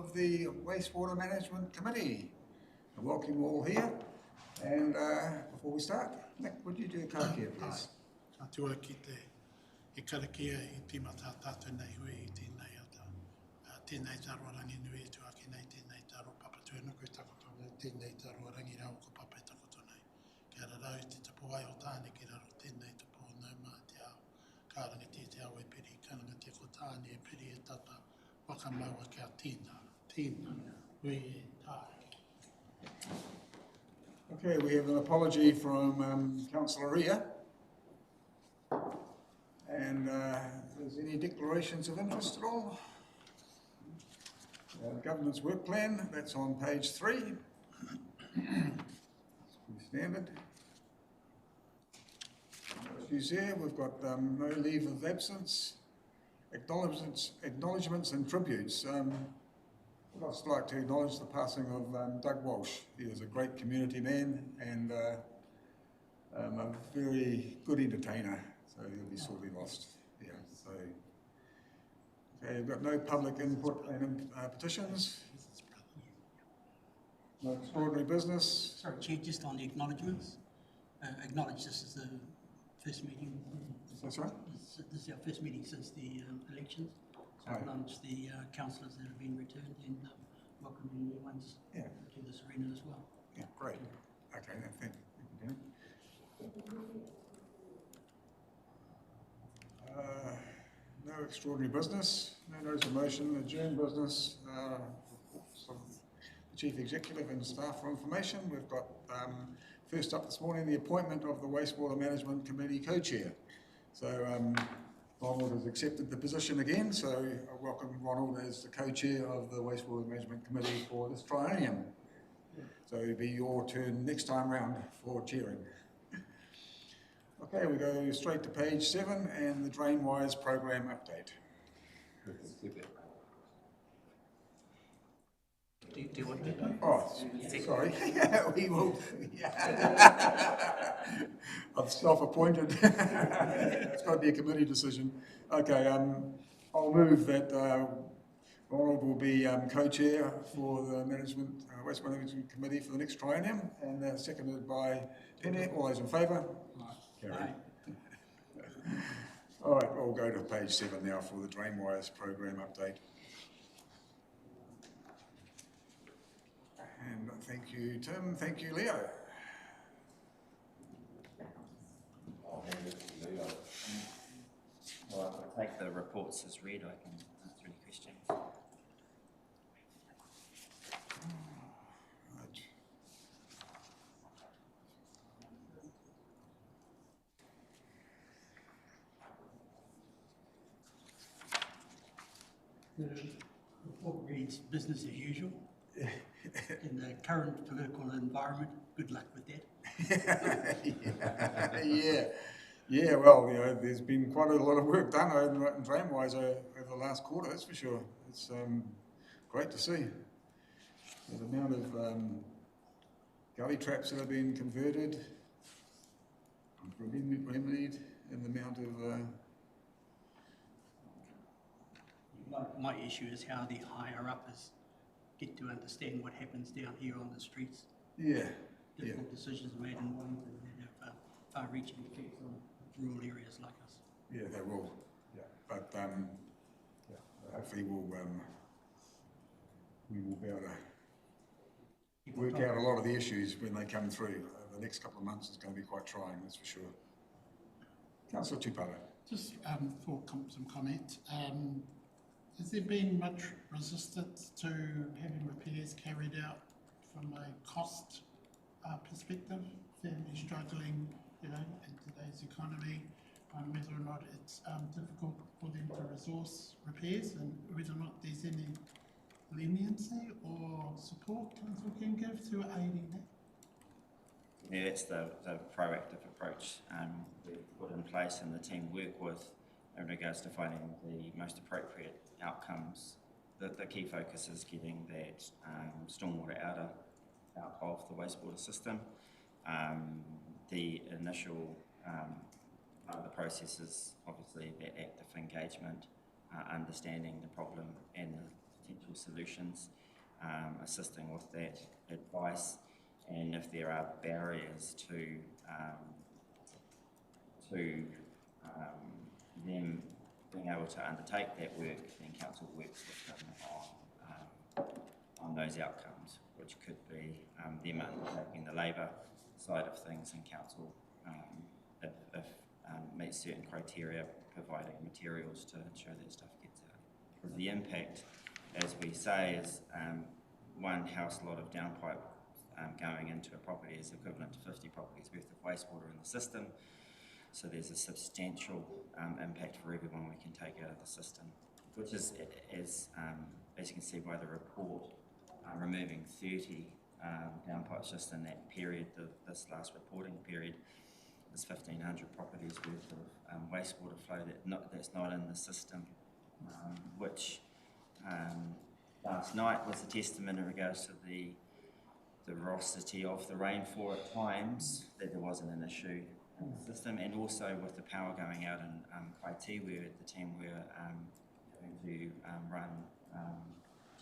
of the Wastewater Management Committee. I welcome you all here. And before we start, Nick, would you do a Karakia, please? Atua ki te Karakia I tīmata tātou nei hui I tēnei ata. Tēnei taroarangi nui tu aki nei tēnei taro papatū nuku takoto nei tēnei taroarangi rau ko papai takoto nei. Kia rarau te tapu ai o tāne ki raro tēnei tapu o nau mā te ao. Kārangi te ao e piri, kārangi te ko tāne e piri e tata. Waka maua kia tīna, hui e tāre. Okay, we have an apology from Councillor Ria. And is there any declarations of interest at all? Government's work plan, that's on page 3. Standard. No issues there. We've got no leave of absence, acknowledgements and tributes. I'd just like to acknowledge the passing of Doug Walsh. He was a great community man and a very good entertainer, so he'll be sorely lost. Yeah, so okay, we've got no public input and petitions. No extraordinary business. Sorry, Chair, just on the acknowledgements. Acknowledge this is the first meeting. That's right. This is our first meeting since the elections. So acknowledge the councillors that have been returned and welcome the new ones to this arena as well. Yeah, great. Okay, thank you. No extraordinary business, no notice of motion, adjourned business. The Chief Executive and staff for information. We've got first up this morning the appointment of the Wastewater Management Committee Co-Chair. So Ronald has accepted the position again, so I welcome Ronald as the Co-Chair of the Wastewater Management Committee for this triennium. So it'll be your turn next time round for chairing. Okay, we go straight to page 7 and the DrainWise program update. Do you want to do? Oh, sorry. We will. I'm self-appointed. It's got to be a committee decision. Okay, I'll move that Ronald will be co-chair for the Wastewater Management Committee for the next triennium, and seconded by Penny. All those in favour? Carried. All right, we'll go to page 7 now for the DrainWise program update. And thank you, Tim. Thank you, Leo. I'll take the reports as read. I can answer any questions. The report reads business as usual. In the current political environment, good luck with that. Yeah. Well, you know, there's been quite a lot of work done in DrainWise over the last quarter. That's for sure. It's great to see the amount of gully traps that have been converted, remedied, and the amount of. My issue is how the higher uppers get to understand what happens down here on the streets. Difficult decisions made in Wellington that have far-reaching effects on rural areas like us. Yeah, they will. Yeah, but hopefully we will be able to work out a lot of the issues when they come through. The next couple of months is going to be quite trying, that's for sure. Councillor Tupara. Just for some comment. Has there been much resistance to having repairs carried out from a cost perspective? Families struggling, you know, in today's economy, whether or not it's difficult for them to resource repairs, and whether or not there's any leniency or support council can give to aiding that? Yeah, it's the proactive approach we've put in place and the team work with in regards to finding the most appropriate outcomes. The key focus is getting that stormwater out of the wastewater system. The initial part of the process is obviously that active engagement, understanding the problem and potential solutions, assisting with that advice, and if there are barriers to them being able to undertake that work, then council works with them on those outcomes, which could be them undertaking the labour side of things, and council, if meets certain criteria, providing materials to ensure that stuff gets out. Because the impact, as we say, is one house lot of downpipe going into a property is equivalent to 50 properties worth of wastewater in the system. So there's a substantial impact for everyone we can take out of the system, which is, as you can see by the report, removing 30 downpipes just in that period, this last reporting period, is 1,500 properties worth of wastewater flow that's not in the system, which last night was a testament in regards to the veracity of the rainfall at times, that there wasn't an issue in the system, and also with the power going out in Kaiti, where the team were having to run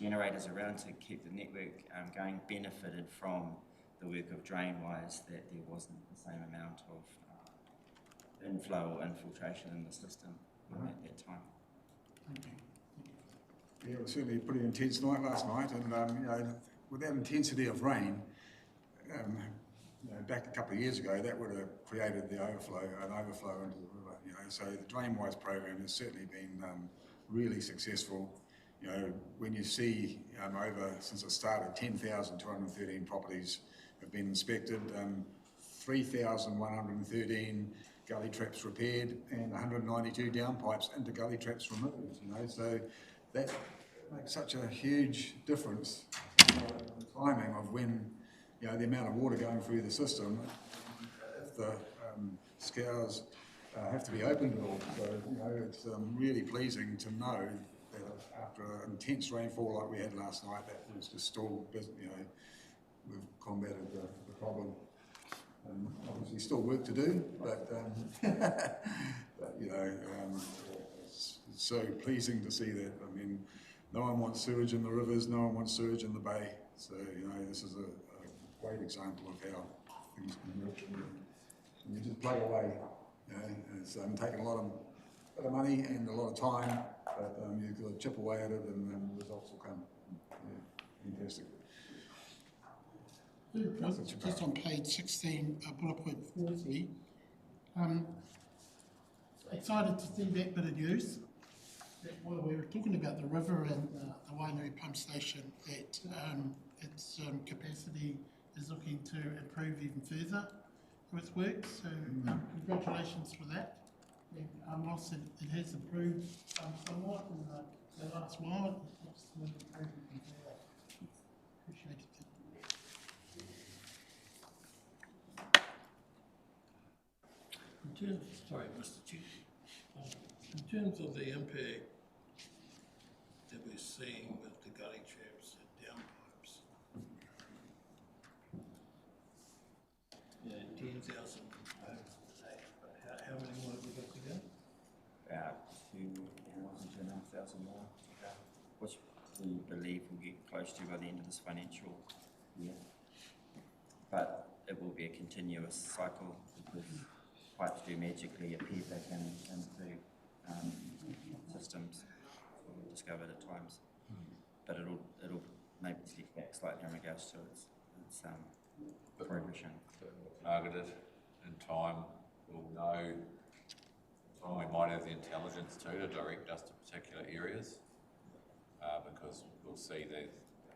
generators around to keep the network going, benefited from the work of DrainWise, that there wasn't the same amount of inflow or infiltration in the system at that time. Yeah, it was certainly a pretty intense night last night, and you know, with that intensity of rain, you know, back a couple of years ago, that would have created an overflow into the river. You know, so the DrainWise program has certainly been really successful. You know, when you see since it started, 10,213 properties have been inspected, 3,113 gully traps repaired, and 192 downpipes into gully traps removed. You know, so that makes such a huge difference in the timing of when, you know, the amount of water going through the system, if the scours have to be opened at all. So, you know, it's really pleasing to know that after an intense rainfall like we had last night, that was just still, you know, we've combated the problem. Obviously still work to do, but, but you know, it's so pleasing to see that. I mean, no one wants sewage in the rivers, no one wants sewage in the bay. So, you know, this is a great example of how things can work. And you just plug away, you know, and it's taken a lot of money and a lot of time, but you've got to chip away at it, and the results will come. Yeah, fantastic. Just on page 16, bullet point 40, excited to see that bit of news. While we were talking about the river and the Wainui pump station, that its capacity is looking to improve even further with work. So congratulations for that. And whilst it has improved somewhat in the last while, it looks to improve even further. Appreciate it. Sorry, Mr. Chief. In terms of the impact that we're seeing with the gully traps and downpipes, 10,000 how many more have we got to go? About 2,500 more to go, which we believe we'll get close to by the end of this financial year. But it will be a continuous cycle, because pipes do magically appear back into systems we discovered at times, but it'll maybe slip back slightly in regards to its progression. Targeted in time, we'll know. We might have the intelligence too to direct us to particular areas, because we'll see the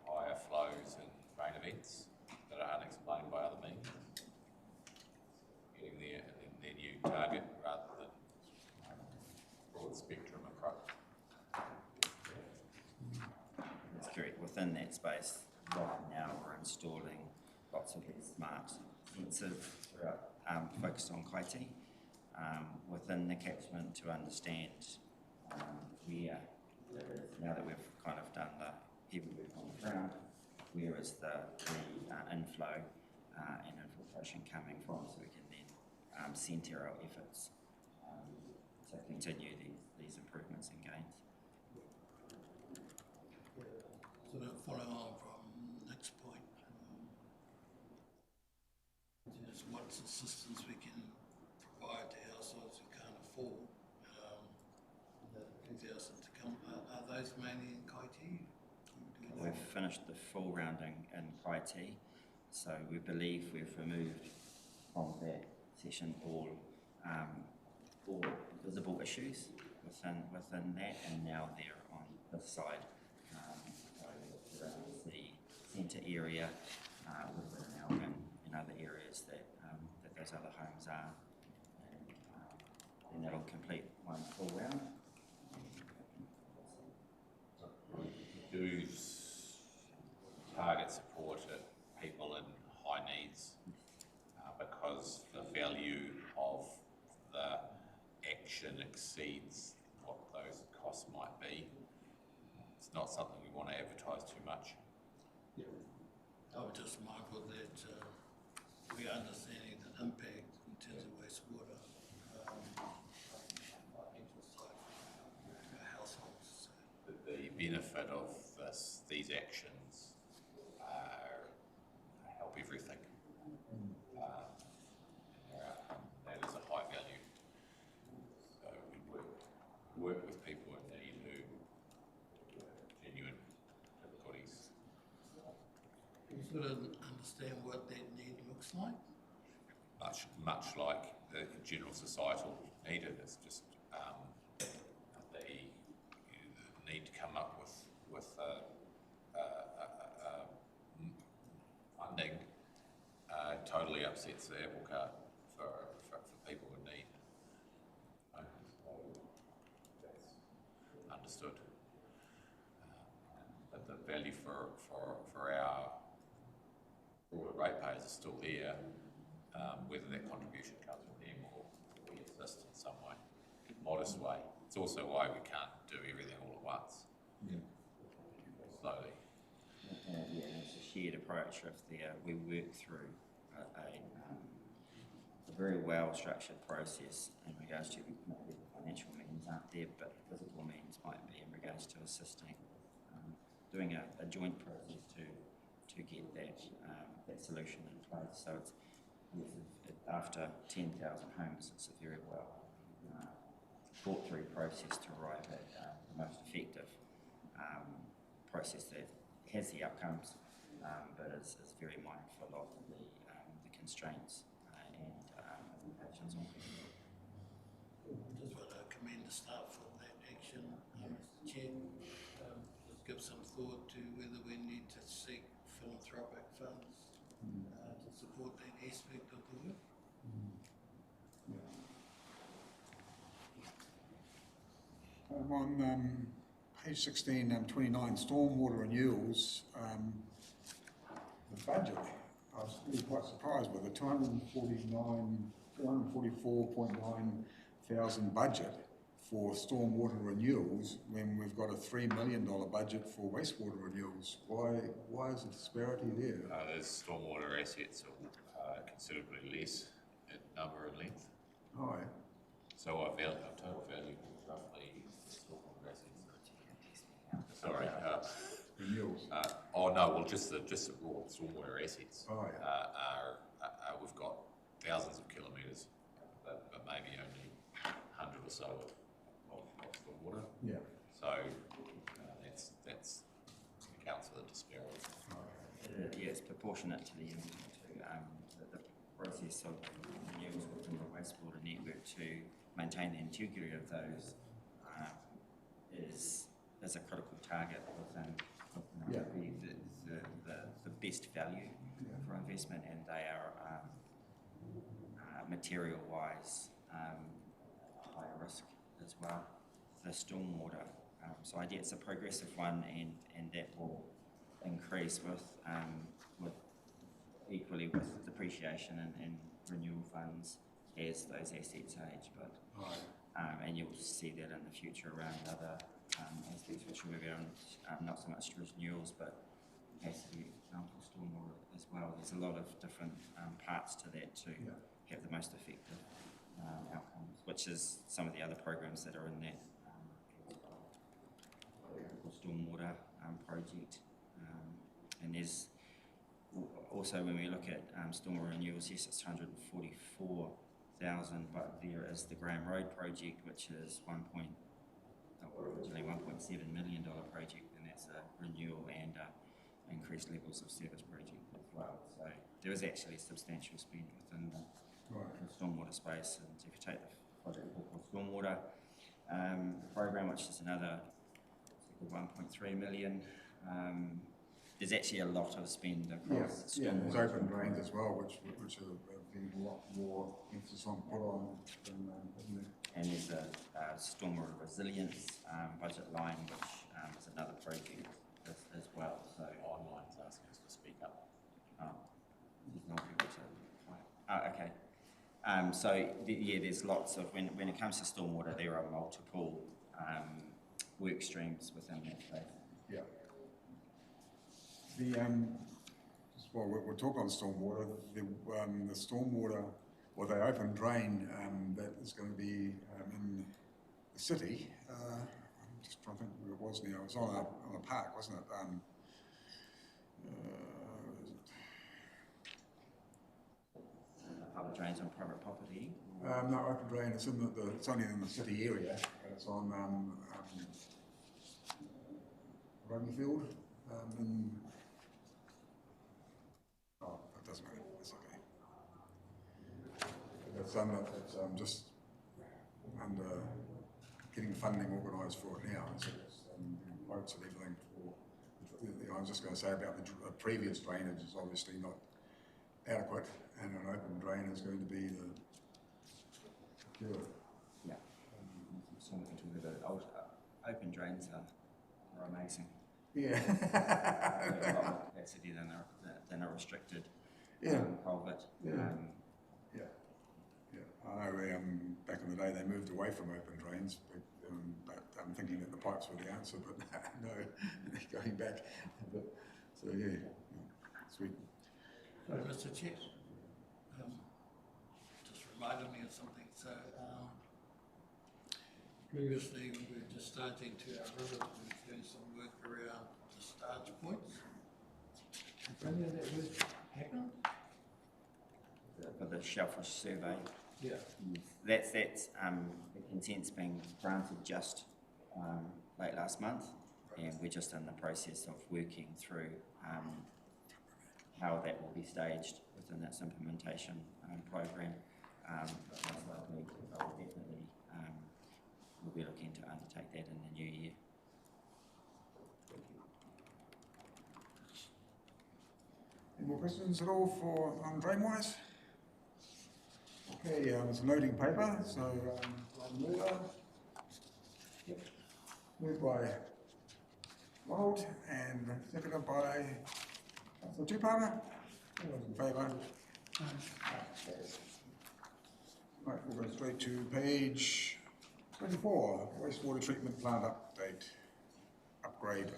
higher flows and rain events that are unexplained by other means. Getting their new target rather than broad spectrum approach. That's correct. Within that space, right now we're installing lots of these smart sensors focused on Kaiti within the catchment to understand where there is, now that we've kind of done the heavy work on the ground, where is the inflow and infiltration coming from, so we can then centre our efforts to continue these improvements and gains. Sort of following on from Nick's point, just what assistance we can provide to households who can't afford the 2,000 to come. Are those mainly in Kaiti? We've finished the full rounding in Kaiti, so we believe we've removed from that session all visible issues within that, and now they're on this side. So the centre area within Elgin and other areas that those other homes are, and that'll complete one full round. Do target support people in high needs because the value of the action exceeds what those costs might be. It's not something we want to advertise too much. I was just mindful that we are understanding the impact in terms of wastewater for households. So. The benefit of these actions help everything. That is a high value. So we work with people in need who have genuine difficulties. Can you sort of understand what that need looks like? Much like the general societal need, it's just the need to come up with funding totally upsets the apple cart for people in need. That's understood. But the value for our broader ratepayers is still there, whether that contribution comes from them or we assist in some way, modest way. It's also why we can't do everything all at once. Yeah. Slowly. Yeah, it's a shared approach. We work through a very well structured process in regards to maybe the financial means aren't there, but physical means might be in regards to assisting, doing a joint process to get that solution in place. So it's after 10,000 homes, it's a very well thought through process to arrive at the most effective process that has the outcomes, but is very mindful of the constraints and limitations on people. Just want to commend the staff for that action, Mr. Chair. Just give some thought to whether we need to seek philanthropic funds to support that aspect of the work. On page 16, 29, stormwater renewals, the budget, I was really quite surprised with the 244.9 thousand budget for stormwater renewals when we've got a $3 million budget for wastewater renewals. Why is the disparity there? Those stormwater assets are considerably less in number and length. Oh, yeah. So our total value is roughly stormwater assets. Sorry. Renewals. Just the raw stormwater assets. Oh, yeah. We've got thousands of kilometres, but maybe only 100 or so of stormwater. Yeah. So that's accounts for the disparity. Yeah, it's proportionate to the process of renewals within the wastewater network to maintain the integrity of those is a critical target within the best value for investment, and they are material-wise high risk as well. The stormwater, so idea it's a progressive one, and that will increase with equally with depreciation and renewal funds as those assets age. But and you'll see that in the future around other aspects which we're going not so much renewals, but capacity, example, stormwater as well. There's a lot of different parts to that to have the most effective outcomes, which is some of the other programs that are in that stormwater project there's also, when we look at stormwater renewals, yes, it's 144,000, but there is the Graham Road project, which is originally $1.7 million project, and that's a renewal and increased levels of service project as well. So there is actually substantial spend within the stormwater space, and if you take the project called stormwater program, which is another 1.3 million. There's actually a lot of spend across there's open drains as well, which have been a lot more emphasis on put on than and there's a stormwater resilience budget line, which is another project as well. So Online's asking us to speak up. there's not people to. Okay. So there's lots of when it comes to stormwater, there are multiple work streams within that space. Yeah. Just while we're talking on stormwater, the stormwater, or the open drain that is going to be in the city. I'm just trying to think where it was now. It was on a park, wasn't it? Public drains on private property. No, open drain. It's in it's only in the city area. And it's on Rumyfield. That doesn't matter. It's okay. It's just under getting funding organised for it now. So it's quotes and everything for. I was just going to say about the previous drainage is obviously not adequate, and an open drain is going to be the cure. Yeah. Something to do with it. Open drains are amazing. Yeah. A lot more capacity than a restricted culvert. Yeah. I know back in the day they moved away from open drains, but I'm thinking that the pipes were the answer, but no, they're going back. So yeah, sweet. Mr. Chair, just reminded me of something. So previously when we were just starting to our rivers, we were doing some work around the starch points. Has any of that work happened? For the shellfish survey. Yeah. That's the consent's been granted just late last month, and we're just in the process of working through how that will be staged within that implementation program. Most likely, we'll be looking to undertake that in the new year. Any more questions at all on DrainWise? Okay, it's a loading paper, so moved by Ronald and seconded by the two-parter. All those in favour? Right, we'll go straight to page 24, wastewater treatment plant upgrade update.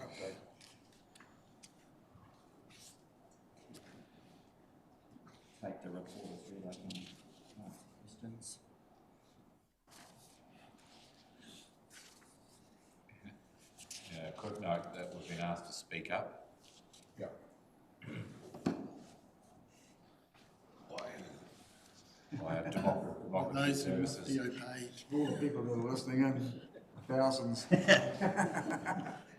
Take the report as read, I can answer questions. Quick note that we've been asked to speak up. Yeah. By Democracy Those who must Services. be obeyed. All the people that are listening in, thousands.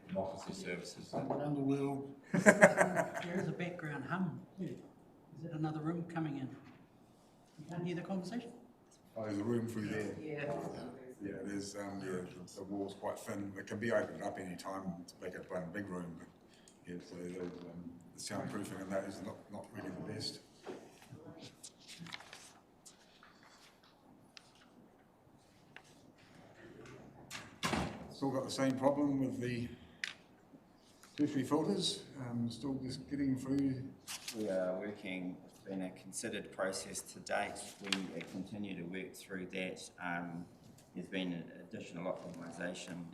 Democracy Services. Around the world. There is a background hum. Is that another room coming in? You can't hear the conversation? Oh, there's a room through there. Yeah. Yeah, there's the wall's quite thin. It can be opened up any time to make it one big room, but yeah, so the soundproofing and that is not really the best. Still got the same problem with the tertiary filters. Still just getting through. We are working, it's been a considered process to date. We continue to work through that. There's been an additional optimisation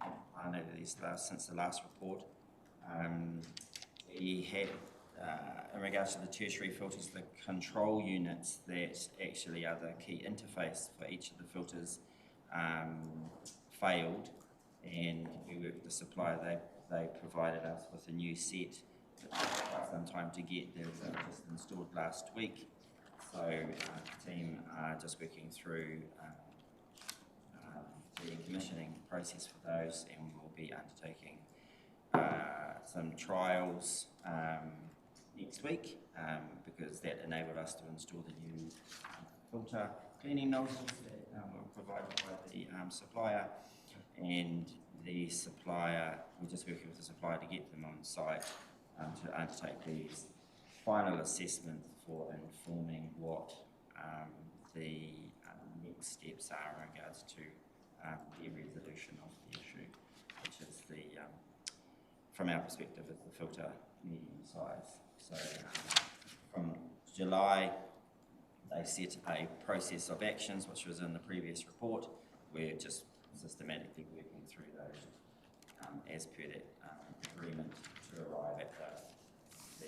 over since the last report. We had, in regards to the tertiary filters, the control units that actually are the key interface for each of the filters failed, and we worked with the supplier. They provided us with a new set some time to get. They were just installed last week. So the team are just working through the commissioning process for those, and we'll be undertaking some trials next week because that enabled us to install the new filter cleaning nozzles that were provided by the supplier, and the supplier, we're just working with the supplier to get them on site to undertake these final assessments for informing what the next steps are in regards to the resolution of the issue, which is the, from our perspective, is the filter medium size. So from July, they set a process of actions, which was in the previous report. We're just systematically working through those as per that agreement to arrive at the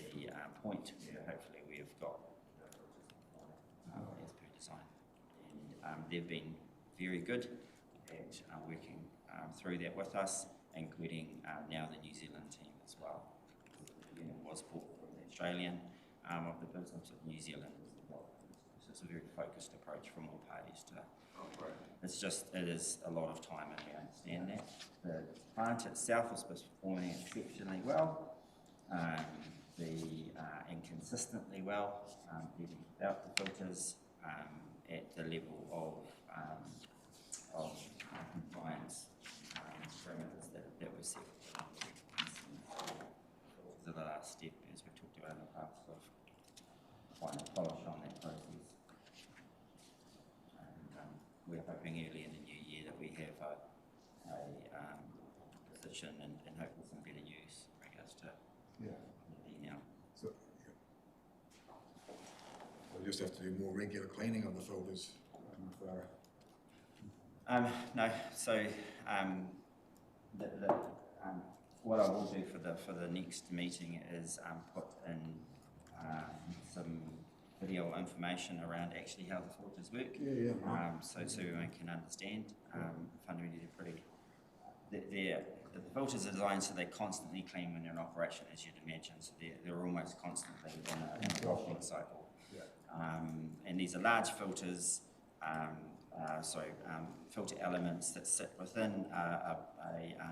point where hopefully we have got the filters as per design. And they've been very good at working through that with us, including now the New Zealand team as well. The unit was bought from the Australian arm of the business of New Zealand. So it's a very focused approach from all parties to. It's just, it is a lot of time, and we understand that. The plant itself is performing exceptionally well, and consistently well, even without the filters, at the level of compliance parameters that were set. So the last step, as we talked about in the past, of final polish on that process. We're hoping early in the new year that we have a position and hopefully some better news in regards to now. So we just have to do more regular cleaning of the filters. No, so what I will do for the next meeting is put in some video information around actually how the filters work. So everyone can understand. Fundamentally, the filters are designed so they're constantly clean when they're in operation, as you'd imagine. So they're almost constantly in a washing cycle. And these are large filters, filter elements that sit within a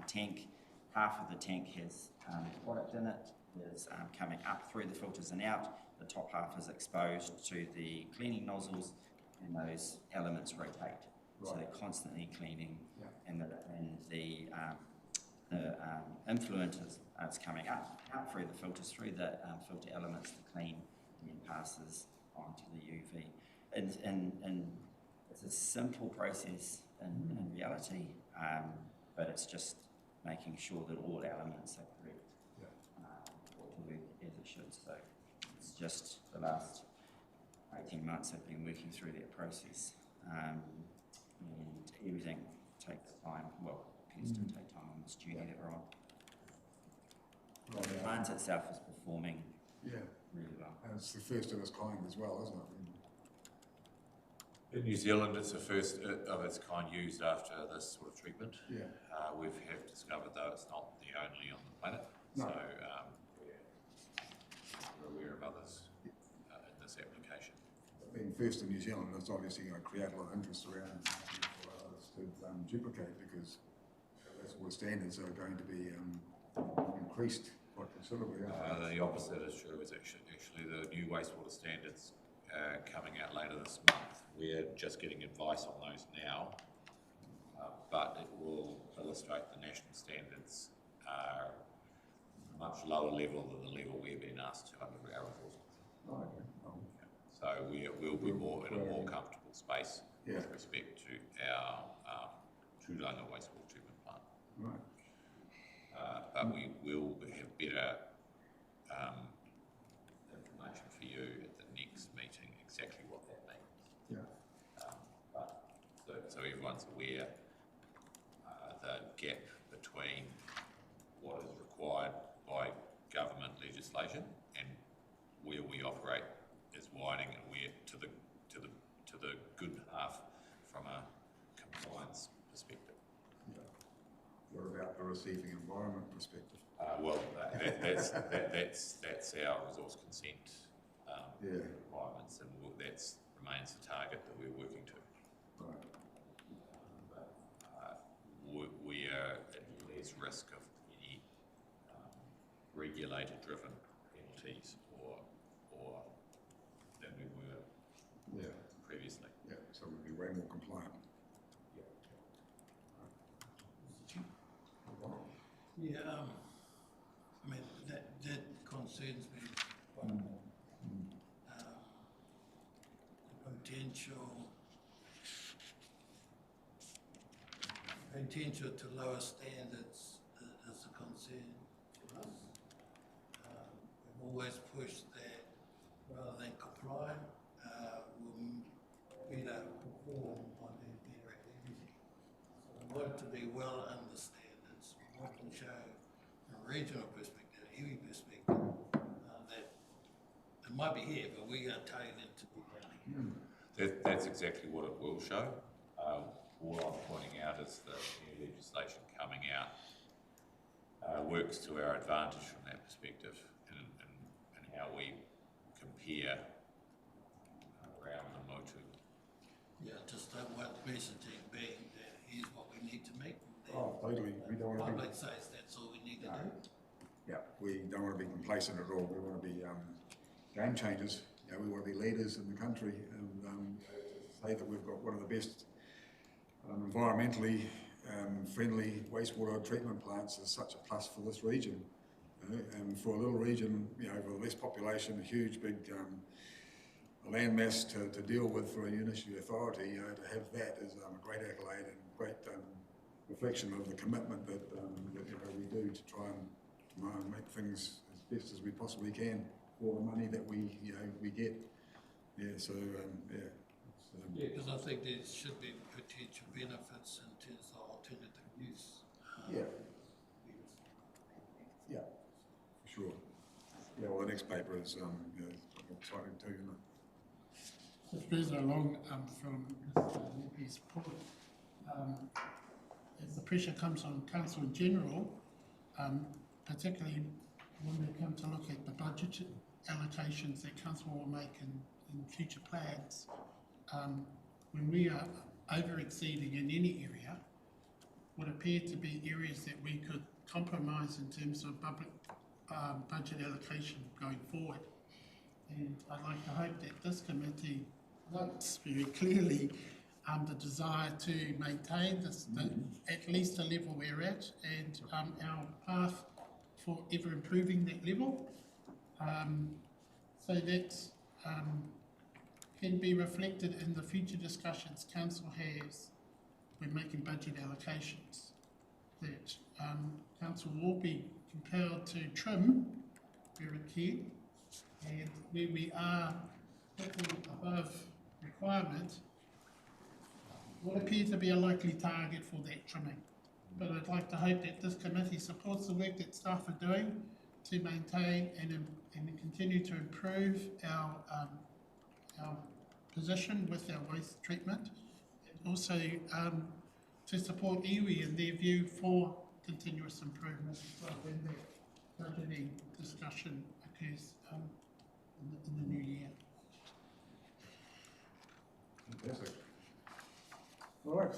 tank. Half of the tank has product in it that is coming up through the filters and out. The top half is exposed to the cleaning nozzles, and those elements rotate. So they're constantly cleaning, and the influent is coming out through the filters, through the filter elements to clean, and then passes onto the UV. And it's a simple process in reality, but it's just making sure that all elements are correct to work as it should. So it's just the last 18 months I've been working through that process, and everything takes time. Well, it appears to take time on this journey that we're on. The plant itself is performing really well. And it's the first of its kind as well, isn't it? In New Zealand, it's the first of its kind used after this sort of treatment. We have discovered, though, it's not the only on the planet. No. So we're aware of others in this application. Being first in New Zealand, it's obviously going to create a lot of interest around for others to duplicate, because that's all the standards are going to be increased quite considerably. The opposite is true. It's actually the new wastewater standards coming out later this month. We're just getting advice on those now, but it will illustrate the national standards are much lower level than the level we've been asked to under our reporting. So we'll be more in a more comfortable space with respect to our Tūranga wastewater treatment plant. But we will have better information for you at the next meeting, exactly what that means. So everyone's aware the gap between what is required by government legislation and where we operate is widening, and we're to the good half from a compliance perspective. What about the receiving environment perspective? That's our resource consent requirements, and that remains the target that we're working to. Right. We are at less risk of any regulator-driven penalties or than we were previously. Yeah, so we'll be way more compliant. Yeah, I mean, that concerns me quite a bit. The potential to lower standards is a concern for us. We've always pushed that rather than comply, we'll better perform on and better at everything. So we want to be well under standards. We want to show from a regional perspective, a iwi perspective, that it might be here, but we are taking it to be running. That's exactly what it will show. All I'm pointing out is that new legislation coming out works to our advantage from that perspective in how we compare around the motu. Yeah, just don't want messaging being that here's what we need to make. Oh, totally. We don't want to public says that's all we need to do. Yeah, we don't want to be complacent at all. We want to be game changers. You know, we want to be leaders in the country, and say that we've got one of the best environmentally friendly wastewater treatment plants is such a plus for this region. And for a little region, you know, with less population, a huge big landmass to deal with for a unitary authority, you know, to have that is a great accolade and great reflection of the commitment that, you know, we do to try and make things as best as we possibly can for the money that we get. Yeah, so Yeah, because I think there should be potential benefits in terms of alternative use. Yeah, for sure. Yeah, well, the next paper is exciting too, isn't it? Just further along from Mr. Leppe's report, as the pressure comes on council in general, particularly when we come to look at the budget allocations that council will make in future plans, when we are over-exceeding in any area, would appear to be areas that we could compromise in terms of public budget allocation going forward. And I'd like to hope that this committee notes very clearly the desire to maintain this, at least the level we're at, and our path for ever improving that level, so that can be reflected in the future discussions council has when making budget allocations, that council will be compelled to trim where it can, and where we are looking above requirement would appear to be a likely target for that trimming. But I'd like to hope that this committee supports the work that staff are doing to maintain and continue to improve our position with our waste treatment, and also to support iwi in their view for continuous improvement as well when the budgeting discussion occurs in the new year. Fantastic. All right.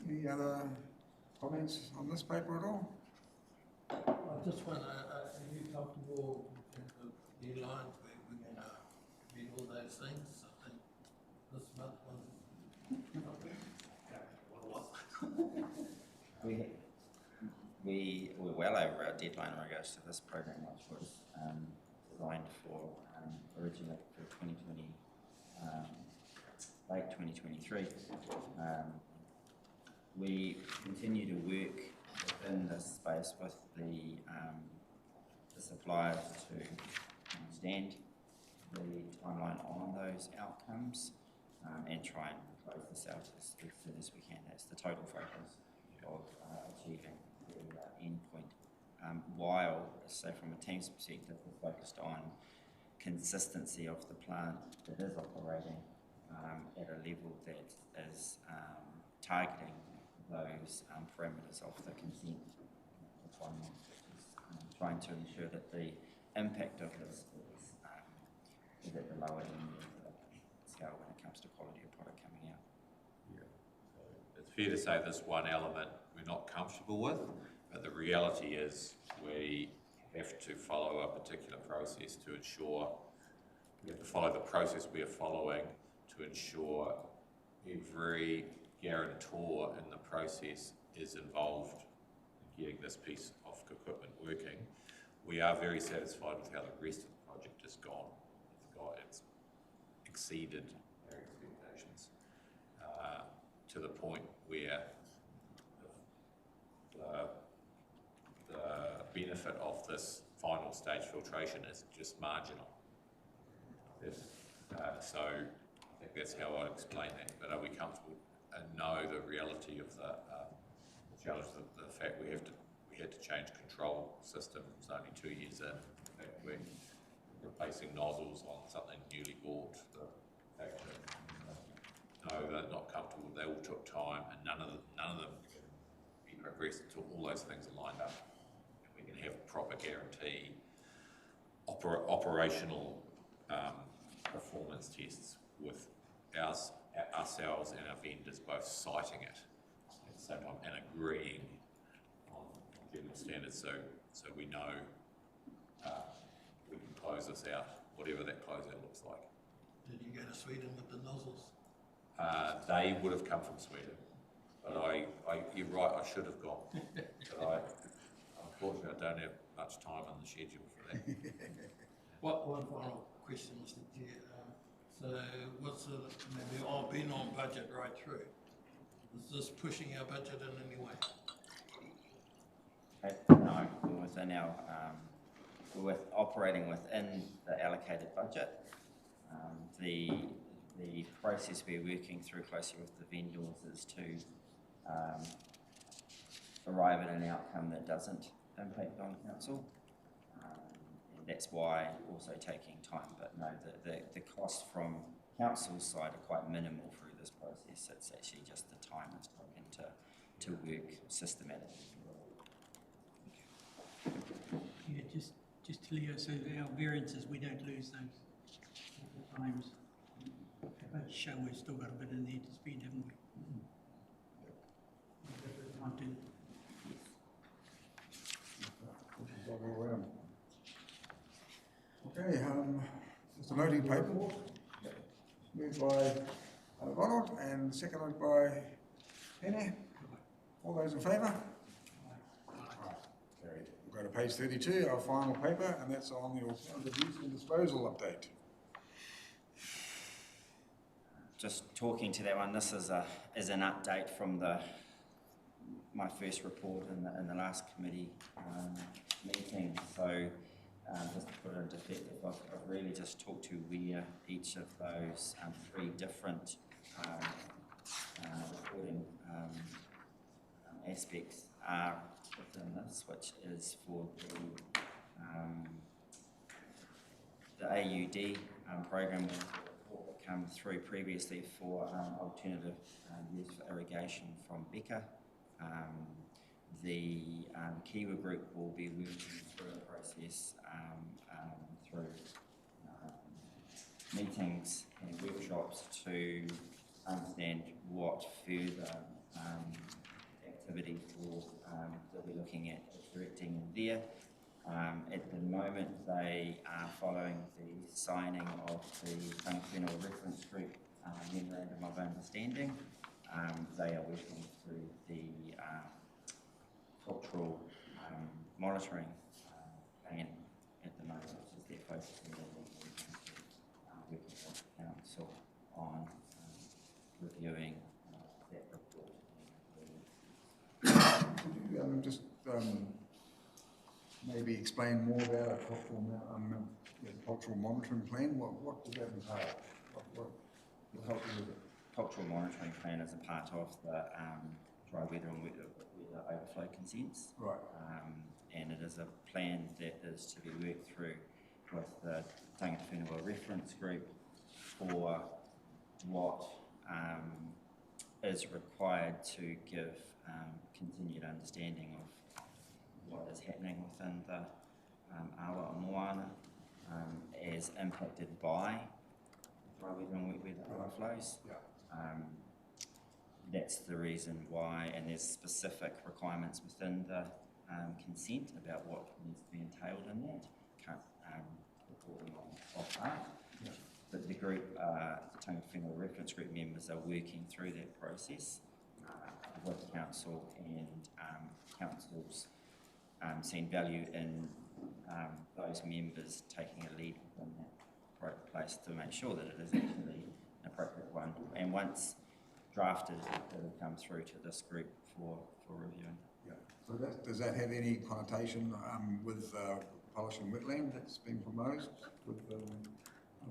Any other comments on this paper at all? I just want to, are you comfortable in terms of deadlines where we're going to read all those things? I think this month We're well over our deadline in regards to this program, which was designed for originally for 2020, late 2023. We continue to work within this space with the suppliers to understand the timeline on those outcomes and try and close this out as soon as we can. That's the total focus of achieving the end point. While, so from a team's perspective, we're focused on consistency of the plant that is operating at a level that is targeting those parameters of the consent, the one, which is trying to ensure that the impact of this is at the lower end of the scale when it comes to quality of product coming out. It's fair to say this one element we're not comfortable with, but the reality is we have to follow a particular process to ensure, we have to follow the process we are following to ensure every guarantor in the process is involved in getting this piece of equipment working. We are very satisfied with how the rest of the project has gone. It's exceeded our expectations to the point where the benefit of this final stage filtration is just marginal. So I think that's how I explain that. But are we comfortable and know the reality of the challenge, the fact we had to change control systems only 2 years in. In fact, we're replacing nozzles on something newly bought. The fact that no, they're not comfortable. They all took time, and none of them be progressed until all those things are lined up. And we can have proper guarantee, operational performance tests with ourselves and our vendors both citing it at the same time and agreeing on general standards, so we know we can close this out, whatever that closeout looks like. Did you go to Sweden with the nozzles? They would have come from Sweden, but you're right, I should have gone. But unfortunately, I don't have much time on the schedule for that. One final question, Mr. Chair. So what's maybe I've been on budget right through. Is this pushing our budget in any way? No, we're within our, we're operating within the allocated budget. The process we're working through closely with the vendors is to arrive at an outcome that doesn't impact on council. And that's why also taking time, but no, the costs from council's side are quite minimal through this process. It's actually just the time it's taken to work systematically. Yeah, just to Leo, so our variances, we don't lose those times. But show we've still got a bit in there to spend, haven't we? Time to. Okay, just a noting paperwork. Moved by Ronald and seconded by Penny. All those in favour? Carried. We'll go to page 32, our final paper, and that's on the alternative use and disposal update. Just talking to that one, this is an update from my first report in the last committee meeting. So just to put it into perspective, I've really just talked to where each of those three different reporting aspects are within this, which is for the AUD program that come through previously for alternative use for irrigation from Becca. The Kiwa group will be working through a process through meetings and workshops to understand what further activity they'll be looking at directing there. At the moment, they are following the signing of the Functional Reference Group Memorandum of Understanding. They are working through the cultural monitoring plan at the moment, which is their focus in working with the council on reviewing that report. Could you just maybe explain more about a cultural monitoring plan? What does that entail? What Cultural monitoring plan is a part of the dry weather and weather overflow consents. Right. And it is a plan that is to be worked through with the Tangata Whenua Reference Group for what is required to give continued understanding of what is happening within the awa o Moana as impacted by dry weather and wet weather overflows. That's the reason why, and there's specific requirements within the consent about what needs to be entailed in that. Can't report them off that. But the group, the Tangata Whenua Reference Group members are working through that process with council, and council's seen value in those members taking a lead within that place to make sure that it is actually an appropriate one. And once drafted, it will come through to this group for reviewing. Yeah. So does that have any connotation with polishing wetland that's been proposed with the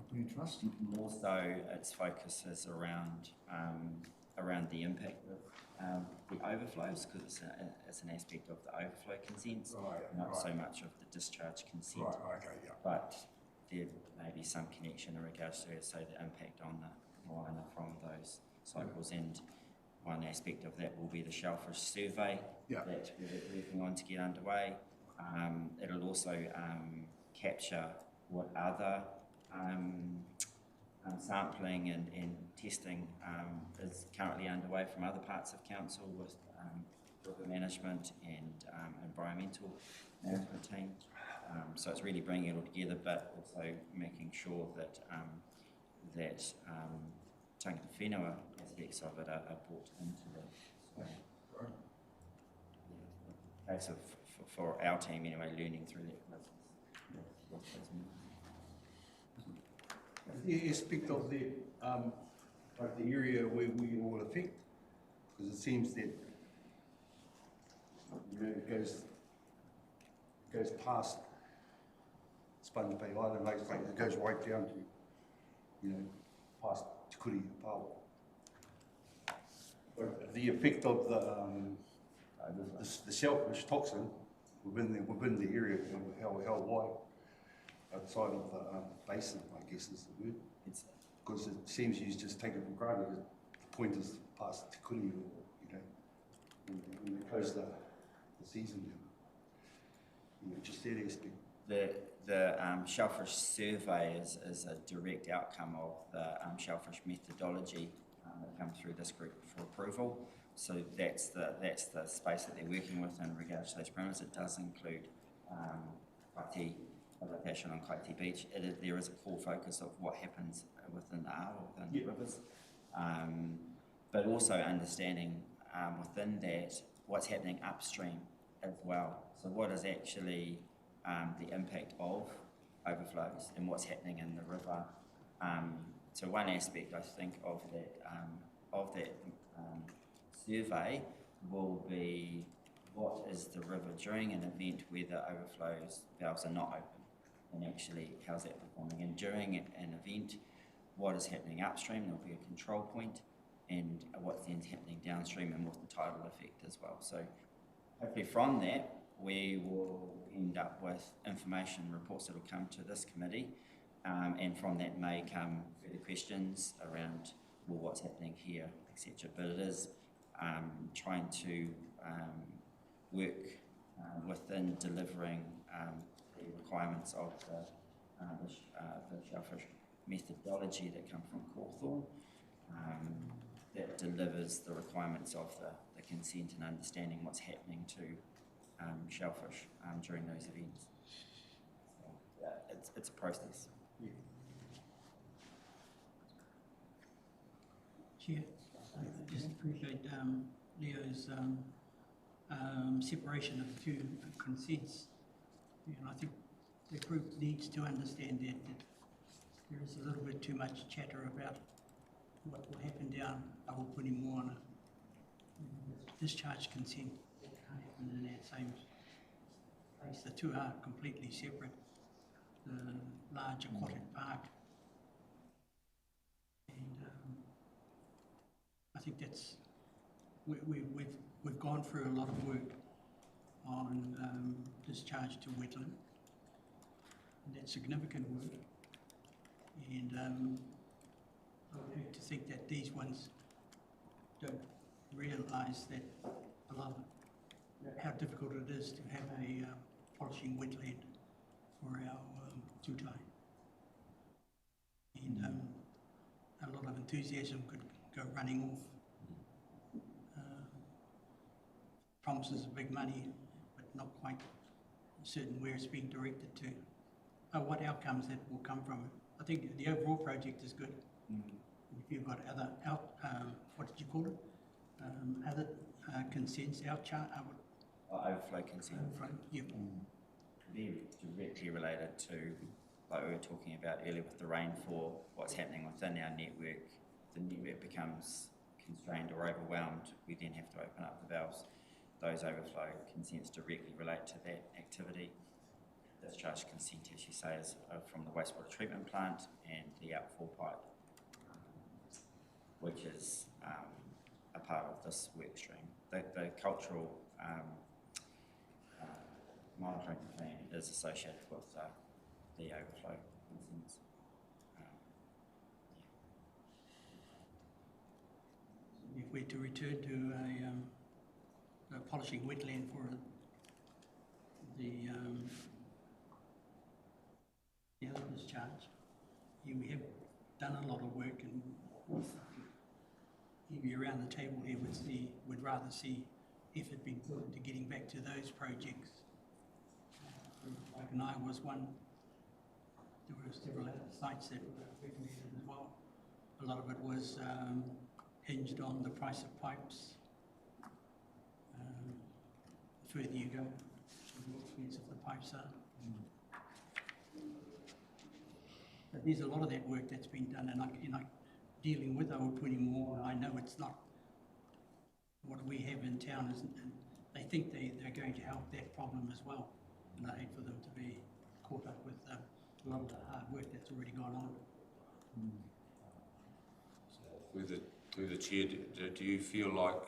Community Trust? More so, its focus is around the impact of the overflows, because it's an aspect of the overflow consents, not so much of the discharge consent. Right, okay, yeah. But there may be some connection in regards to, say, the impact on the moana from those cycles, and one aspect of that will be the shellfish survey that we're working on to get underway. It'll also capture what other sampling and testing is currently underway from other parts of council with river management and environmental management team. So it's really bringing it all together, but also making sure that tangata whenua aspects of it are brought into it. So, yeah, case of, for our team anyway, learning through that process. The aspect of the like the area where we all affect, because it seems that it goes past Sponge Bay Island, like it goes right down to past Te Kuri Pao. But the effect of the shellfish toxin within the area, how wide outside of the basin, I guess is the word. Because it seems you just take it for granted. The point is past Te Kuri, when they close the season down. Just that aspect. The shellfish survey is a direct outcome of the shellfish methodology that comes through this group for approval. So that's the space that they're working with in regards to those parameters. It does include Kaiti, location on Kaiti Beach. There is a core focus of what happens within the awa, within the rivers, but also understanding within that what's happening upstream as well. So what is actually the impact of overflows and what's happening in the river. So one aspect I think of that survey will be what is the river during an event where the overflows valves are not open, and actually how's that performing. And during an event, what is happening upstream, there'll be a control point, and what's then happening downstream, and what's the tidal effect as well. So hopefully from that, we will end up with information reports that will come to this committee, and from that may come further questions around, well, what's happening here, etc. But it is trying to work within delivering the requirements of the shellfish methodology that come from Cawthorne, that delivers the requirements of the consent and understanding what's happening to shellfish during those events. So, it's a process. Chair, I just appreciate Leo's separation of the two consents. I think the group needs to understand that there is a little bit too much chatter about what will happen down Awapuni Moana. Discharge consent can't happen in that same place. The two are completely separate. The large aquatic park, and I think that's we've gone through a lot of work on discharge to wetland, and that's significant work. And I would hate to think that these ones don't realise that a lot of how difficult it is to have a polishing wetland for our tutai. And a lot of enthusiasm could go running off. Promises of big money, but not quite certain where it's being directed to. What outcomes that will come from it. I think the overall project is good. If you've got other what did you call it? Other consents, Overflow consent. Overflow, yep. They're directly related to, like we were talking about earlier with the rainfall, what's happening within our network. The network becomes constrained or overwhelmed, we then have to open up the valves. Those overflow consents directly relate to that activity. Discharge consent, as you say, is from the wastewater treatment plant and the outfall pipe, which is a part of this work stream. The cultural monitoring plan is associated with the overflow consents. If we're to return to a polishing wetland for the other discharge, we have done a lot of work, and maybe around the table here would rather see effort being put into getting back to those projects. Like I was one. There were several other sites that were recommended as well. A lot of it was hinged on the price of pipes. The further you go, the more expensive the pipes are. But there's a lot of that work that's been done, and I dealing with putting more. I know it's not what we have in town, isn't, and they think they're going to help that problem as well. And I hate for them to be caught up with a lot of the hard work that's already gone on. So through the chair, do you feel like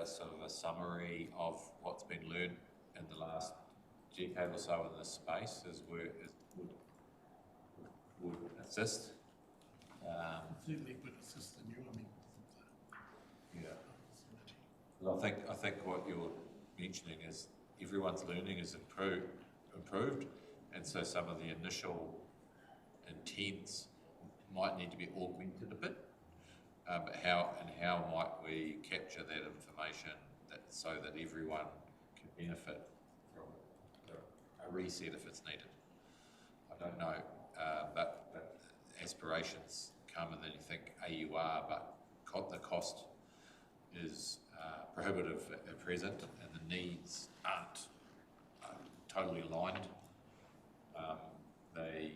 sort of a summary of what's been learned in the last decade or so in this space would assist? Certainly would assist in you, Well, I think what you're mentioning is everyone's learning is improved, and so some of the initial intents might need to be augmented a bit. But how might we capture that information so that everyone can benefit from a reset if it's needed? I don't know, but aspirations come and then you think AUR, but the cost is prohibitive at present, and the needs aren't totally aligned. The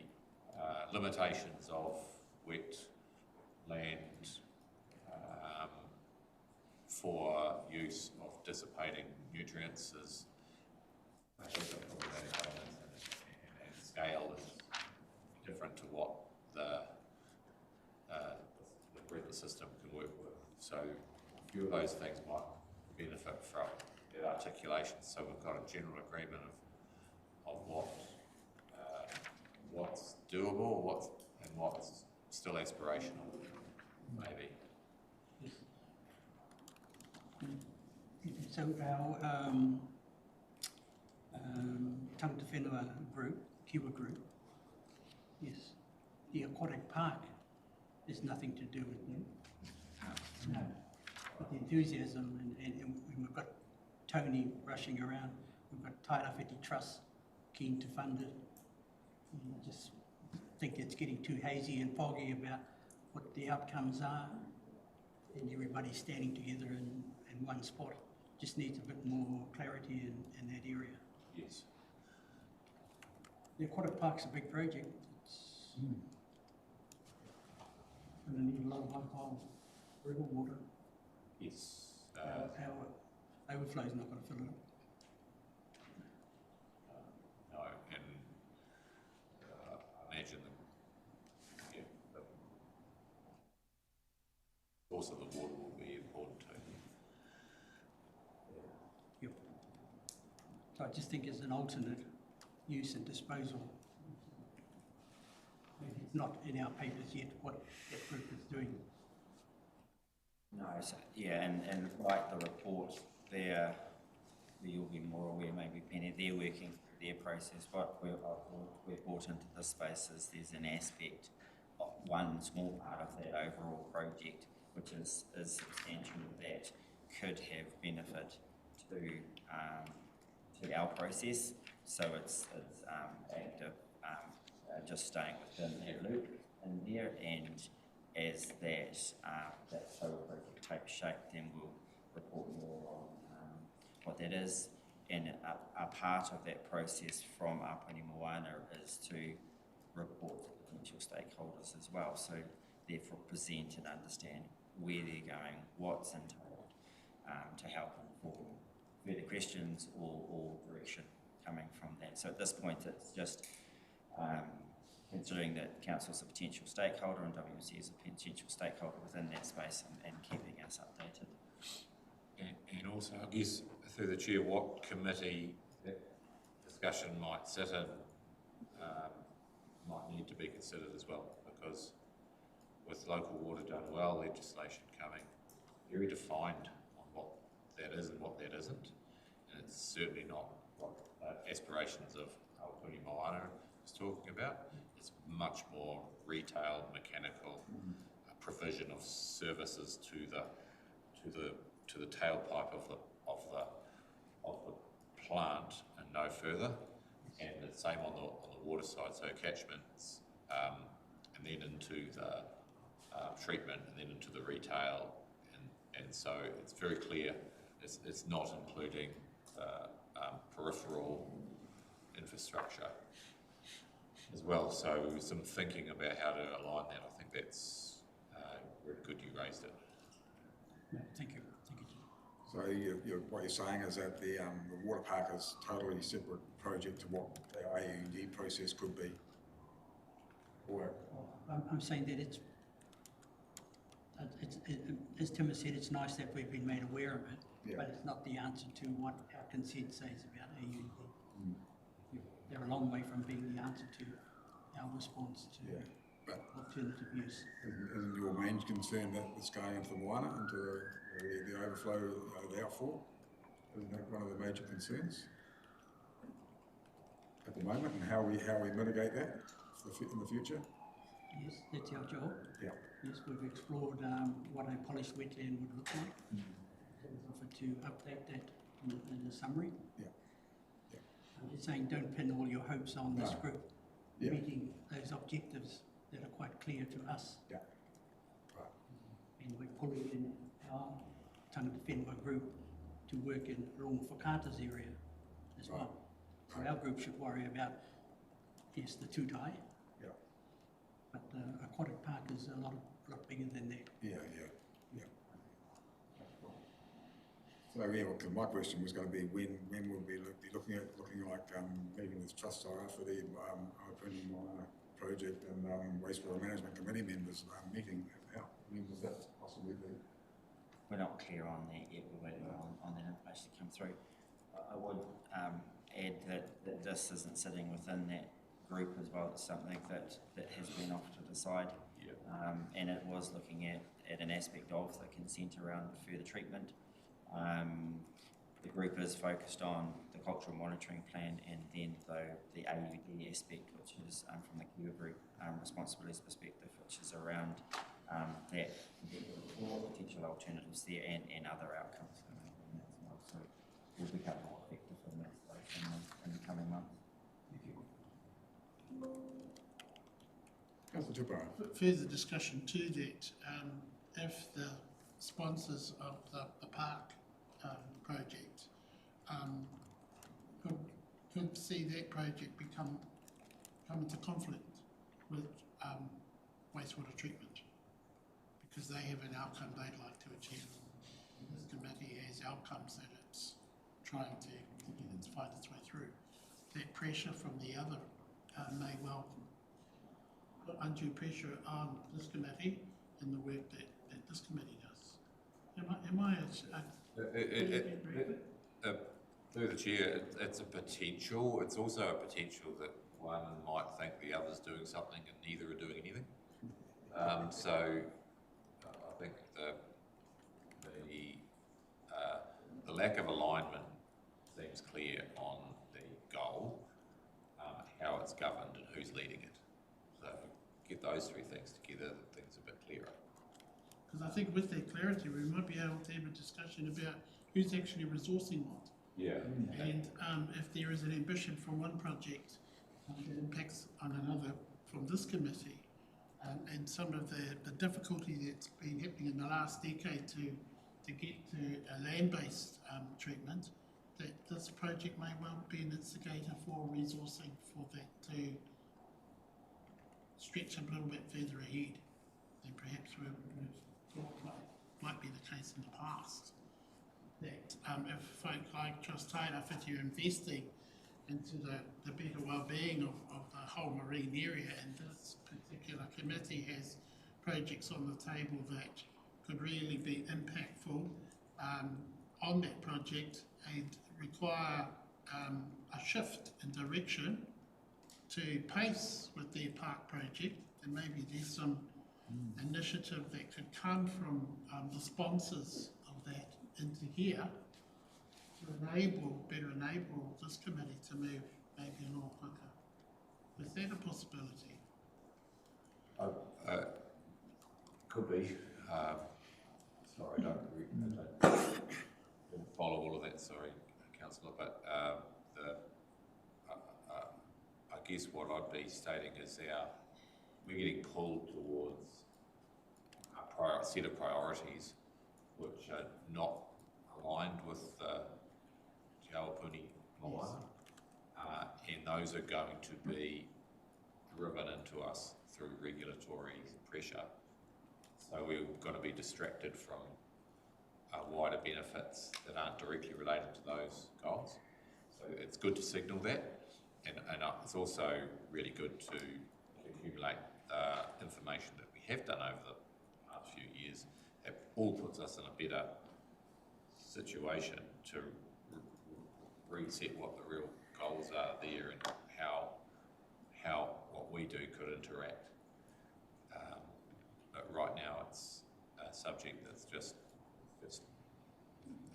limitations of wet land for use of dissipating nutrients is and scale is different to what the river system can work with. So a few of those things might benefit from that articulation. So we've got a general agreement of what's doable, and what's still aspirational, maybe. So our Tangata Whenua group, Kiwa group, yes, the aquatic park has nothing to do with them. No. But the enthusiasm, and we've got Tony rushing around, we've got Tairawhiti Trust keen to fund it. And I just think it's getting too hazy and foggy about what the outcomes are, and everybody standing together in one spot. Just needs a bit more clarity in that area. Yes. The aquatic park's a big project. It's going to need a lot of local river water. Yes. Our overflow's not going to fill it up. No, and imagine the source of the water will be important too. Yep. So I just think as an alternate use and disposal, it's not in our papers yet what that group is doing. No, so, yeah, and like the report, their you'll be more aware, maybe Penny, they're working through their process. What we've brought into this space is there's an aspect, of one small part of that overall project, which is substantial, that could have benefit to our process. So it's active, just staying within that loop in there, and as that total project takes shape, then we'll report more on what that is. And a part of that process from Apani Moana is to report to potential stakeholders as well. So therefore present and understand where they're going, what's entailed, to help inform further questions or direction coming from that. So at this point, it's just considering that Council's a potential stakeholder and WMC is a potential stakeholder within that space, and keeping us updated. And also, I guess, through the chair, what committee that discussion might sit in might need to be considered as well, because with local water done well legislation coming, very defined on what that is and what that isn't, and it's certainly not what aspirations of Aupuni Moana is talking about. It's much more retail, mechanical, provision of services to the tailpipe of the plant and no further. And the same on the water side, so catchments, and then into the treatment, and then into the retail, and so it's very clear it's not including peripheral infrastructure as well. So some thinking about how to align that, I think that's very good you raised it. No, thank you. Thank you. So what you're saying is that the water park is totally separate project to what the AUD process could be? Or I'm saying that it's as Tim has said, it's nice that we've been made aware of it, yeah. but it's not the answer to what our consent says about AUD. They're a long way from being the answer to our response to alternative use. Isn't your main concern that it's going into the Moana, into the overflow, the outfall? Isn't that one of the major concerns at the moment, and how we mitigate that in the future? Yes, that's our job. Yeah. Yes, we've explored what a polished wetland would look like. We've offered to update that in the summary. Yeah. I'm just saying, don't pin all your hopes on this group Yeah. meeting those objectives that are quite clear to us. Yeah. Right. And we're pulling in our Tangata Whenua group to work in Rongo Whakata's area as well. So our group should worry about, yes, the Tūtai, but the aquatic park is a lot bigger than that. Yeah. So well, my question was going to be when we'll be looking like meeting with Trust IRA for the Aupuni Moana project and Wastewater Management Committee members meeting. When was that possibly be? We're not clear on that yet. We're waiting on that information to come through. I would add that this isn't sitting within that group as well. It's something that has been off to the side. And it was looking at an aspect of the consent around further treatment. The group is focused on the cultural monitoring plan, and then the AUD aspect, which is from the Kiwa group responsibilities perspective, which is around that potential alternatives there and other outcomes. So we'll become more effective in that space in the coming months. Councillor Tupara. Further discussion to that, if the sponsors of the park project could see that project come into conflict with wastewater treatment, because they have an outcome they'd like to achieve. This committee has outcomes that it's trying to fight its way through. That pressure from the other may well put undue pressure on this committee and the work that this committee does. Am I through the chair, it's a potential. It's also a potential that one might think the other's doing something and neither are doing anything. So I think the lack of alignment clear on the goal, how it's governed and who's leading it. So get those three things together, things a bit clearer. Because I think with that clarity, we might be able to have a discussion about who's actually resourcing what. Yeah. And if there is an ambition for one project that impacts on another from this committee, and some of the difficulty that's been happening in the last decade to get to a land-based treatment, that this project may well be an instigator for resourcing for that to stretch a little bit further ahead than perhaps we thought might be the case in the past. That if folk like Trust Taylor fit you investing into the better well-being of the whole marine area, and this particular committee has projects on the table that could really be impactful on that project and require a shift in direction to pace with their park project, and maybe there's some initiative that could come from the sponsors of that into here to better enable this committee to move maybe a little quicker. Is that a possibility? Could be. Sorry, I don't follow all of that, sorry, Councillor, but I guess what I'd be stating is we're getting pulled towards a set of priorities which are not aligned with Te Awapuni Moana, and those are going to be driven into us through regulatory pressure. So we're going to be distracted from wider benefits that aren't directly related to those goals. So it's good to signal that, and it's also really good to accumulate information that we have done over the past few years. It all puts us in a better situation to reset what the real goals are there and how what we do could interact. But right now it's a subject that's just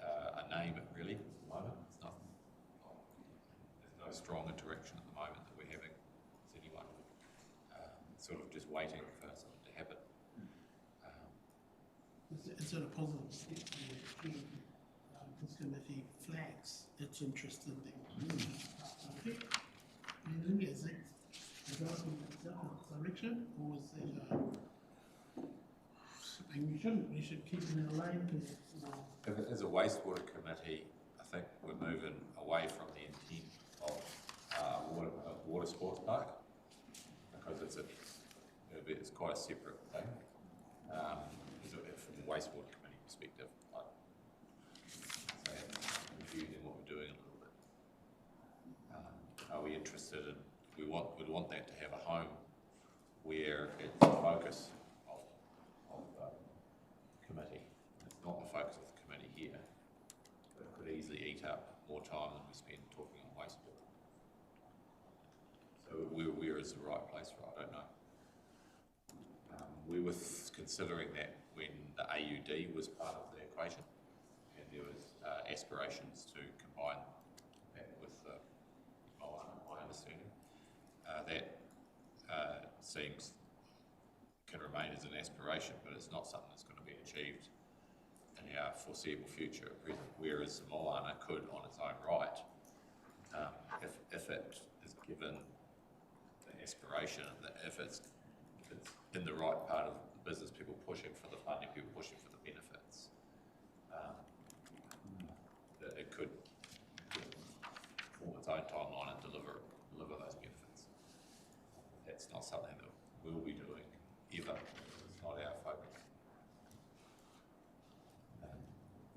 a name, really, at the moment. It's not, there's no strong interaction at the moment that we're having with anyone. Sort of just waiting for something to happen. Is it a positive step that this committee flags its interest in that? And is it developing itself in direction, or is it something we should keep in our lane? If it is a wastewater committee, I think we're moving away from the intent of a water sports park, because it's quite a separate thing. From the wastewater committee perspective, so confusing what we're doing a little bit. Are we interested in? We'd want that to have a home where it's the focus of the committee. It's not the focus of the committee here. But it could easily eat up more time than we spend talking on wastewater. So where is the right place for it? I don't know. We were considering that when the AUD was part of the equation, and there was aspirations to combine that with the Moana, my understanding. That seems can remain as an aspiration, but it's not something that's going to be achieved in our foreseeable future at present, whereas Moana could, on its own right, if it is given the aspiration, if it's in the right part of the business, people pushing for the funding, people pushing for the benefits, that it could form its own timeline and deliver those benefits. That's not something that we'll be doing ever. It's not our focus.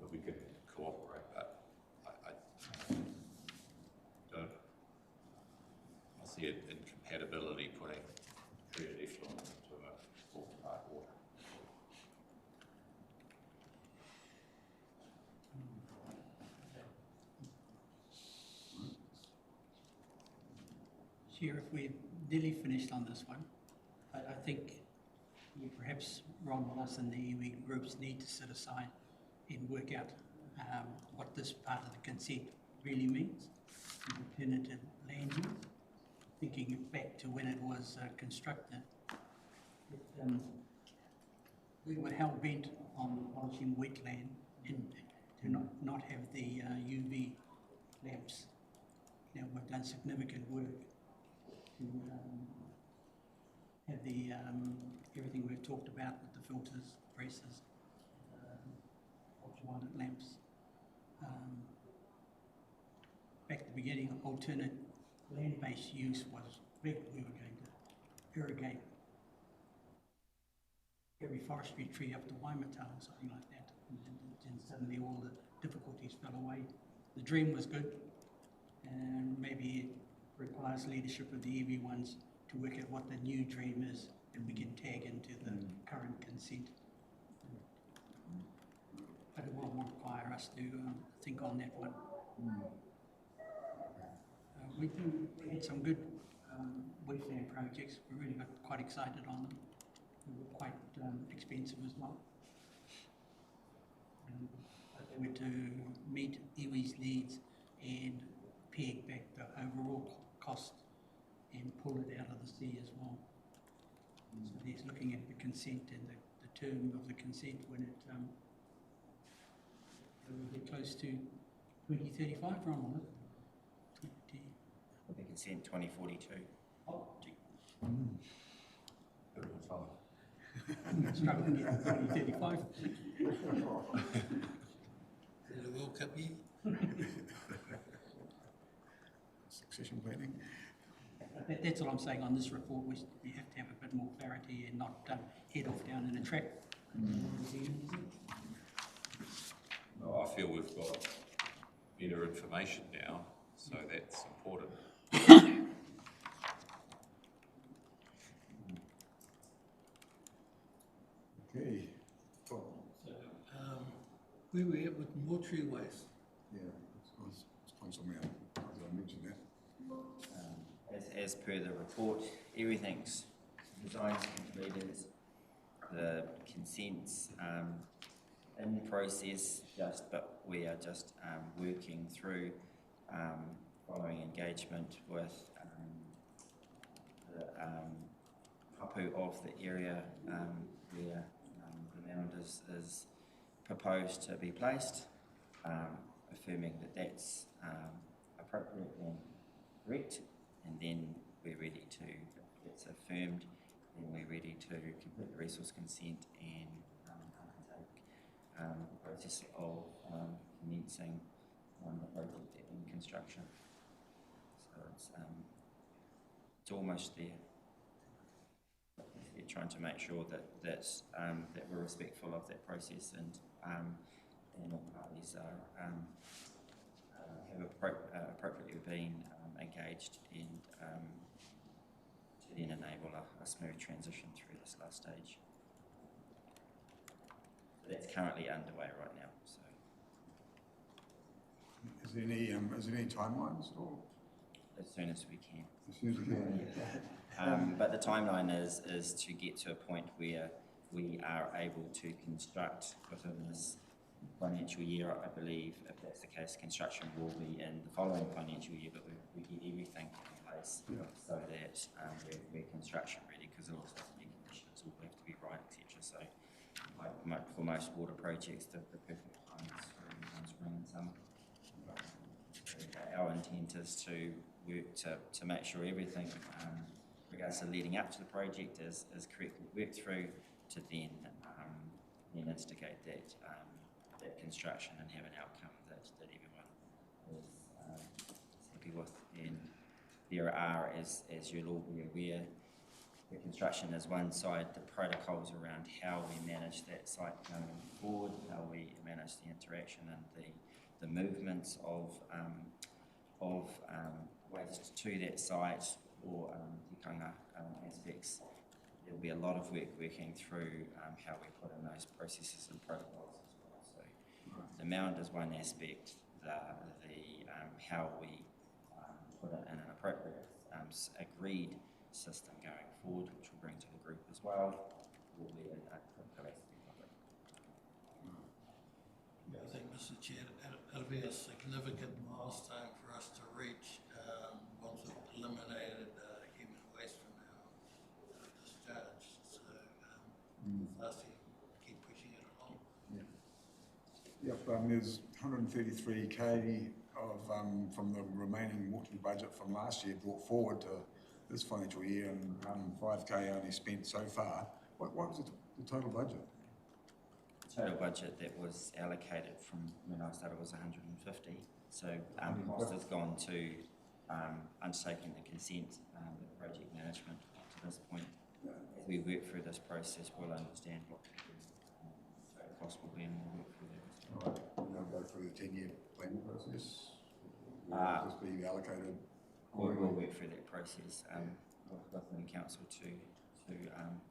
But we could cooperate, but I see it incompatibility putting treated effluent into a sports park water. Chair, if we're nearly finished on this one, I think perhaps Ron Wallace and the iwi groups need to sit aside and work out what this part of the consent really means, alternative land use. Thinking back to when it was constructed, we were hell bent on abolishing wetland and to not have the UV lamps. Now we've done significant work to have the everything we've talked about with the filters, presses, ultraviolet lamps. Back at the beginning, alternate land-based use was big. We were going to irrigate every forestry tree up to Waimata or something like that. And suddenly all the difficulties fell away. The dream was good, and maybe it requires leadership of the EV ones to work out what the new dream is, and we can tag into the current consent. But it will require us to think on that one. We had some good wetland projects. We really got quite excited on them. They were quite expensive as well. But they were to meet iwi's needs and peg back the overall cost and pull it out of the sea as well. So there's looking at the consent and the term of the consent when it will get close to 2035, Ron, will it? The consent 2042. Oh, Good time. struggle to get 2035. The World Cup year? Succession planning. That's what I'm saying on this report. We have to have a bit more clarity and not head off down in a trap. Well, I feel we've got better information now, so that's important. Okay. So, where we at with mortuary waste? Yeah, it's council matter. I mentioned that. As per the report, everything's designed completed, the consents in process, but we are just working through following engagement with the hapu of the area where the mound is proposed to be placed, affirming that that's appropriate and correct, and then we're ready to, if it's affirmed, then we're ready to complete the resource consent and undertake the process of commencing the project in construction. So it's almost there. We're trying to make sure that we're respectful of that process, and all parties are have appropriately been engaged and to then enable a smooth transition through this last stage. So that's currently underway right now. So, Is there any timelines at all? as soon as we can. As soon as you can. But the timeline is to get to a point where we are able to construct within this financial year. I believe, if that's the case, construction will be in the following financial year, but we get everything in place so that we're construction ready, because all of the conditions all have to be right, etc. So for most water projects, the perfect time is spring and summer. Our intent is to work to make sure everything regards to leading up to the project is correctly worked through, to then instigate that construction and have an outcome that everyone is happy with. And there are, as you'll all be aware, the construction is one side, the protocols around how we manage that site going forward, how we manage the interaction and the movements of waste to that site, or tikanga aspects. There'll be a lot of work working through how we put in those processes and protocols as well. So the mound is one aspect, the how we put it in an appropriate agreed system going forward, which we'll bring to the group as well, will be a critical aspect of it. I think, Mr. Chair, it'll be a significant milestone milestone for us to reach, once we've eliminated, human waste from our discharge. So, us to keep pushing it along. Yep, there's 133k of, from the remaining mortuary budget from last year brought forward to this financial year, and 5k only spent so far. What was the total budget? Total budget that was allocated from when I started was 150. So cost has gone to undertaking the consent, the project management up to this point. As we work through this process, we'll understand what total cost will be, and we'll work through that. All right, we'll go through the 10-year planning process. Will this be allocated? We'll work through that process within council to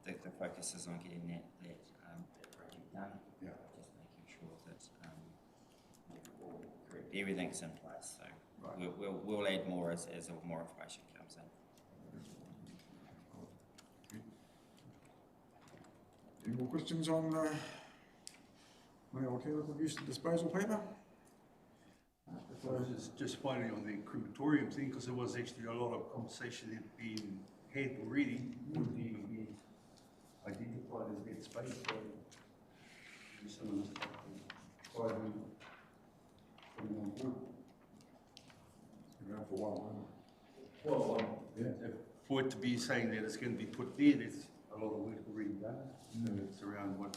the focus is on getting that project done. Yeah. Just making sure that all correct, everything's in place. So right. we'll add more as more information comes in. Any more questions on my alternative use of disposal paper? I was just finally on the crematorium thing, because there was actually a lot of conversation that had been had already. Would be identified as that space, so some of this stuff is coming on board. It's been around for a while, Well, for it to be saying that it's going to be put there, there's a lot of work already done. So it's around what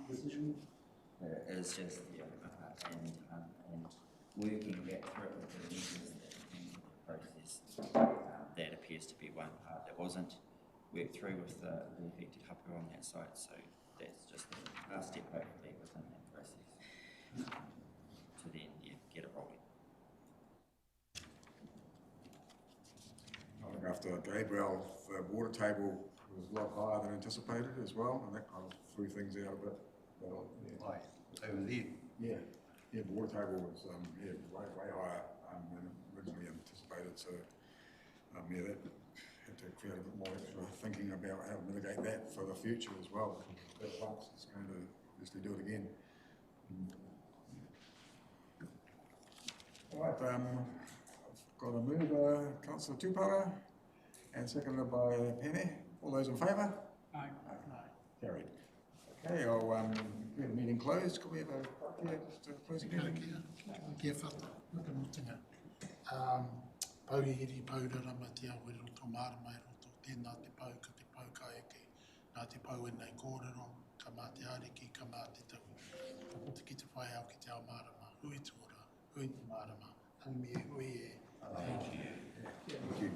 decision. It's just and working back through it with the leaders that process. That appears to be one part that wasn't worked through with the affected hapa on that site. So that's just the last step hopefully within that process to then get it rolling. I think after Gabriel, the water table was a lot higher than anticipated as well, and that kind of threw things out a bit. But, Aye, over there. yeah, the water table was way higher than originally anticipated. So that had to create a bit more extra thinking about how to mitigate that for the future as well. That once it's going to obviously do it again. All right, I've got a move, Councillor Tupara, and seconded by Penny. All those in favour? Aye. Carried. Okay, I'll get the meeting closed. Can we have a just a closing meeting? Kia whata, waka mutinga. Pauhiri paurara ma te awe roto marama e roto, tēnā te pau ka te pau ka eke, nā te pau e nei kōrero, ka mā te ariki, ka mā te tau. Ka puta ki te whai au ki te ao marama, hui tōra, hui te marama, umi e hui e. Thank you. Thank you.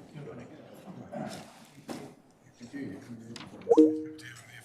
Thank you.